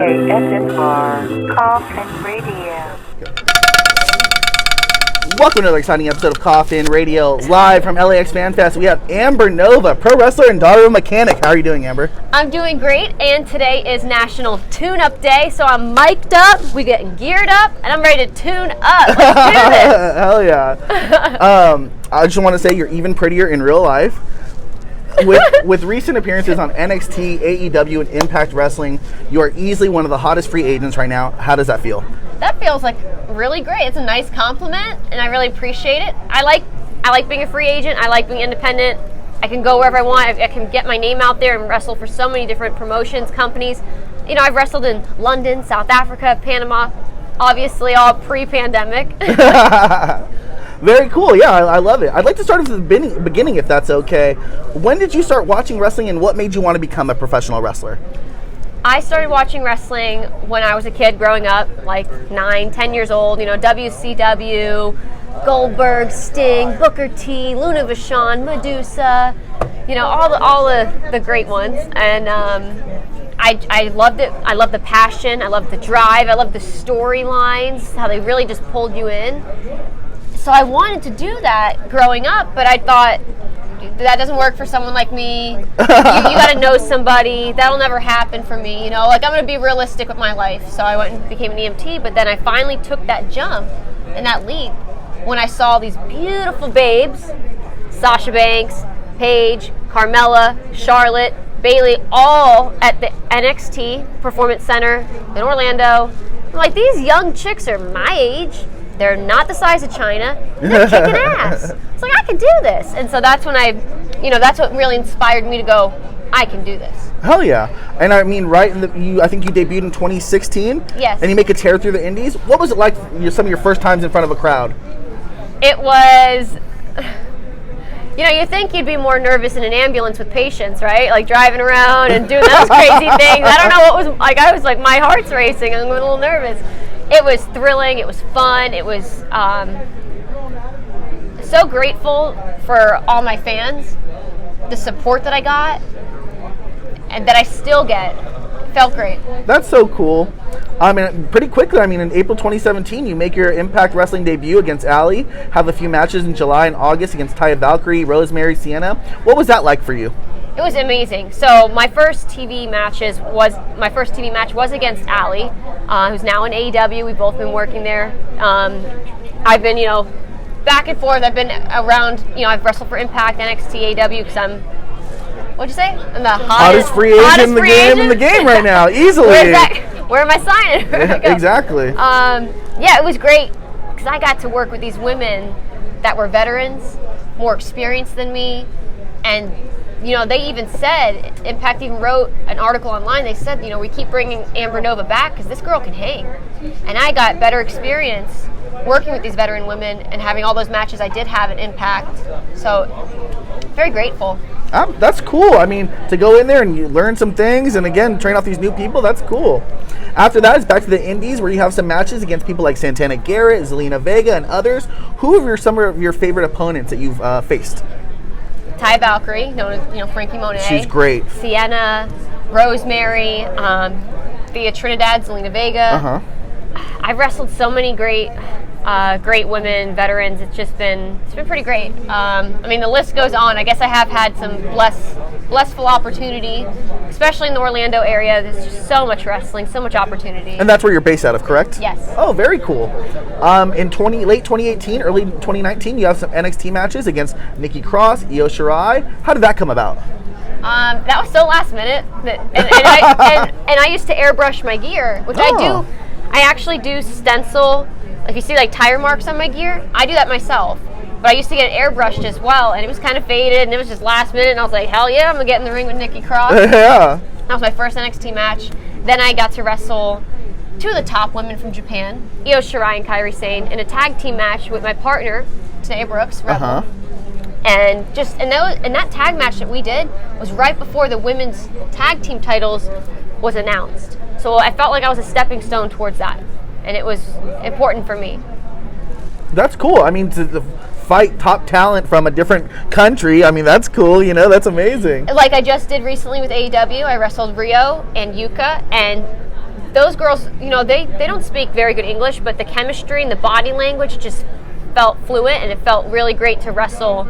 ASMR Coffin Radio. Welcome to another exciting episode of Coffin Radio, live from LAX Fan Fest. We have Amber Nova, pro wrestler and daughter of a mechanic. How are you doing, Amber? I'm doing great, and today is National Tune-Up Day, so I'm mic'd up, we getting geared up, and I'm ready to tune up. Let's do this. Hell yeah. I just want to say you're even prettier in real life. With recent appearances on NXT, AEW, and Impact Wrestling, you are easily one of the hottest free agents right now. How does that feel? That feels like really great. It's a nice compliment, and I really appreciate it. I like being a free agent. I like being independent. I can go wherever I want. I can get my name out there and wrestle for so many different promotions, companies. You know, I've wrestled in London, South Africa, Panama, obviously all pre-pandemic. Very cool. Yeah, I love it. I'd like to start at the beginning, if that's okay. When did you start watching wrestling, and what made you want to become a professional wrestler? I started watching wrestling when I was a kid growing up, like 9, 10 years old. You know, WCW, Goldberg, Sting, Booker T, Luna Vachon, Medusa, you know, all the great ones. And I loved it. I loved the passion. I loved the drive. I loved the storylines, how they really just pulled you in. So I wanted to do that growing up, but I thought, that doesn't work for someone like me. You got to know somebody. That'll never happen for me. You know, like, I'm going to be realistic with my life. So I went and became an EMT, but then I finally took that jump and that leap when I saw these beautiful babes, Sasha Banks, Paige, Carmella, Charlotte, Bayley, all at the NXT Performance Center in Orlando. I'm like, these young chicks are my age. They're not the size of China. They're kicking ass. It's like, I can do this. And so that's when that's what really inspired me to go, I can do this. Hell yeah. And I mean, right, I think you debuted in 2016. Yes. And you make a tear through the indies. What was it like some of your first times in front of a crowd? It was, you know, you think you'd be more nervous in an ambulance with patients, right? Like driving around and doing those crazy things. I don't know what was, like, I was like, my heart's racing. I'm a little nervous. It was thrilling. It was fun. It was so grateful for all my fans, the support that I got, and that I still get. It felt great. That's so cool. I mean, pretty quickly, in April 2017, you make your Impact Wrestling debut against Allie, have a few matches in July and August against Taya Valkyrie, Rosemary, Sienna. What was that like for you? It was amazing. So my first TV match was against Allie, who's now in AEW. We've both been working there. I've been, back and forth. I've been around, I've wrestled for Impact, NXT, AEW, because what'd you say? I'm the hottest free agent in the game right now, easily. Where am I signing? Yeah, exactly. Yeah, it was great, because I got to work with these women that were veterans, more experienced than me, and they even said, Impact even wrote an article online, they said, we keep bringing Amber Nova back because this girl can hang. And I got better experience working with these veteran women and having all those matches I did have at Impact. So, very grateful. That's cool. To go in there and you learn some things and, again, train off these new people, that's cool. After that, it's back to the indies where you have some matches against people like Santana Garrett, Zelina Vega, and others. Who are some of your favorite opponents that you've faced? Taya Valkyrie, known as Frankie Monet. She's great. Sienna, Rosemary, Thea Trinidad, Zelina Vega. I've wrestled so many great women, veterans. It's been pretty great. The list goes on. I guess I have had some blissful opportunity, especially in the Orlando area. There's just so much wrestling, so much opportunity. And that's where you're based out of, correct? Yes. Oh, very cool. In late 2018, early 2019, you have some NXT matches against Nikki Cross, Io Shirai. How did that come about? That was so last minute. And I used to airbrush my gear, which I do. I actually do stencil. If you see like tire marks on my gear, I do that myself. But I used to get it airbrushed as well, and it was kind of faded, and it was just last minute, and I was like, hell yeah, I'm going to get in the ring with Nikki Cross. Yeah. That was my first NXT match. Then I got to wrestle two of the top women from Japan, Io Shirai and Kairi Sane, in a tag team match with my partner, Tanae Brooks, Rebel. And that tag match that we did was right before the women's tag team titles was announced. So I felt like I was a stepping stone towards that, and it was important for me. That's cool. To fight top talent from a different country, that's cool, that's amazing. Like I just did recently with AEW, I wrestled Rio and Yuka, and those girls, you know, they don't speak very good English, but the chemistry and the body language just felt fluent, and it felt really great to wrestle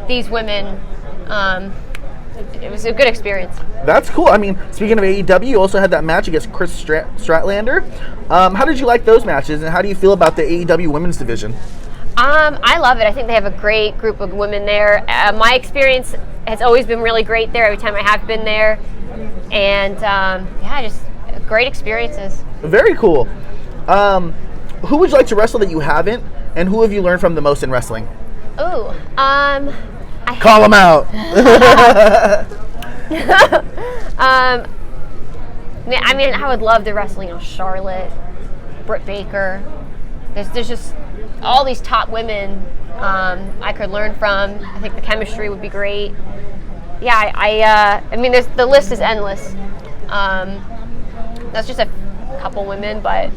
these women. It was a good experience. That's cool. I mean, speaking of AEW, you also had that match against Chris Stratlander. How did you like those matches, and how do you feel about the AEW Women's division? I love it. I think they have a great group of women there. My experience has always been really great there every time I have been there. And, just great experiences. Very cool. Who would you like to wrestle that you haven't, and who have you learned from the most in wrestling? Ooh, Call them out. I mean, I would love to wrestle, you know, Charlotte, Britt Baker. There's just all these top women I could learn from. I think the chemistry would be great. Yeah, I mean, the list is endless. That's just a couple women, but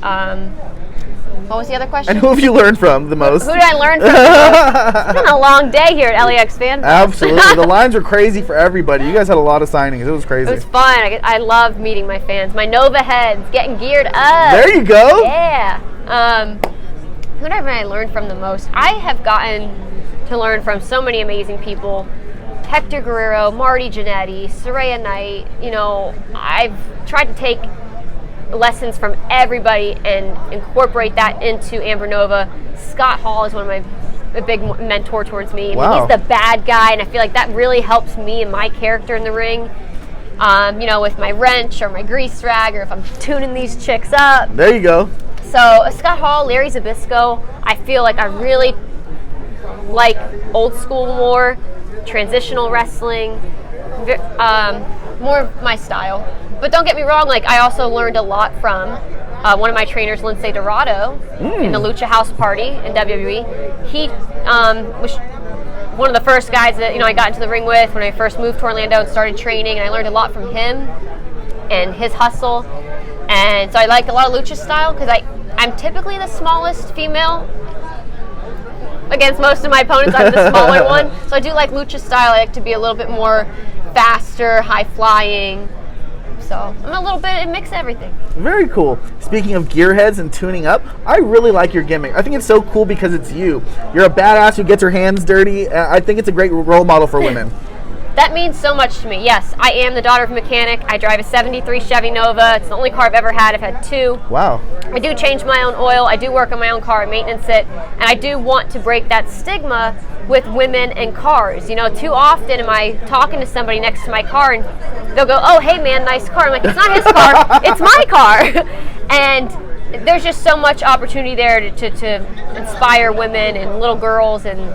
what was the other question? And who have you learned from the most? Who did I learn from the most? It's been a long day here at LAX Fan Fest. Absolutely. The lines were crazy for everybody. You guys had a lot of signings. It was crazy. It was fun. I love meeting my fans. My Nova heads, getting geared up. There you go. Yeah. Who have I learned from the most? I have gotten to learn from so many amazing people. Hector Guerrero, Marty Jannetty, Saraya Knight. You know, I've tried to take lessons from everybody and incorporate that into Amber Nova. Scott Hall is one of a big mentor towards me. Wow. I mean, he's the bad guy, and I feel like that really helps me and my character in the ring. You know, with my wrench or my grease rag, or if I'm tuning these chicks up. There you go. So Scott Hall, Larry Zbyszko, I feel like I really like old school more, transitional wrestling, more of my style. But don't get me wrong, like I also learned a lot from one of my trainers, Lindsay Dorado, in the Lucha House Party in WWE. He was one of the first guys that, you know, I got into the ring with when I first moved to Orlando and started training, and I learned a lot from him and his hustle. And so I like a lot of lucha style because I'm typically the smallest female. Against most of my opponents, I'm the smaller one. So I do like lucha style. I like to be a little bit more faster, high flying. So I'm a little bit, it mix everything. Very cool. Speaking of gearheads and tuning up, I really like your gimmick. I think it's so cool because it's you. You're a badass who gets her hands dirty. I think it's a great role model for women. That means so much to me. Yes, I am the daughter of a mechanic. I drive a 73 Chevy Nova. It's the only car I've ever had. I've had two. Wow. I do change my own oil. I do work on my own car and maintenance it. And I do want to break that stigma with women and cars. You know, too often am I talking to somebody next to my car and they'll go, "Oh, hey man, nice car." I'm like, "It's not his car, it's my car." And there's just so much opportunity there to inspire women and little girls, and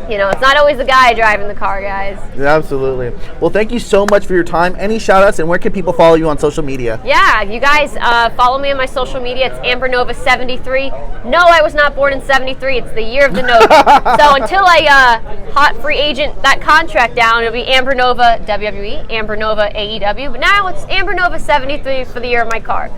you know, it's not always the guy driving the car, guys. Yeah, absolutely. Well, thank you so much for your time. Any shout outs, and where can people follow you on social media? Yeah, you guys follow me on my social media. It's AmberNova73. No, I was not born in 73. It's the year of the Nova. So until I hot free agent that contract down, it'll be Amber Nova WWE, Amber Nova AEW. But now it's Amber Nova 73 for the year of my car.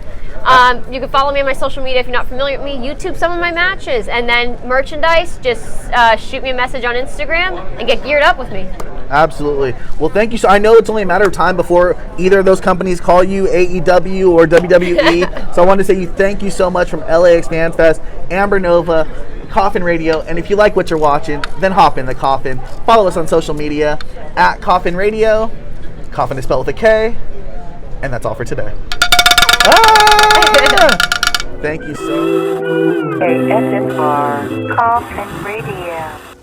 You can follow me on my social media if you're not familiar with me. YouTube some of my matches, and then merchandise. Just shoot me a message on Instagram and get geared up with me. Absolutely. Well, thank you. So I know it's only a matter of time before either of those companies call you, AEW or WWE. So I wanted to say thank you so much from LAX Fan Fest, Amber Nova, Coffin Radio. And if you like what you're watching, then hop in the coffin. Follow us on social media at Coffin Radio. Coffin is spelled with a K. And that's all for today. Thank you so much. ASMR Coffin Radio.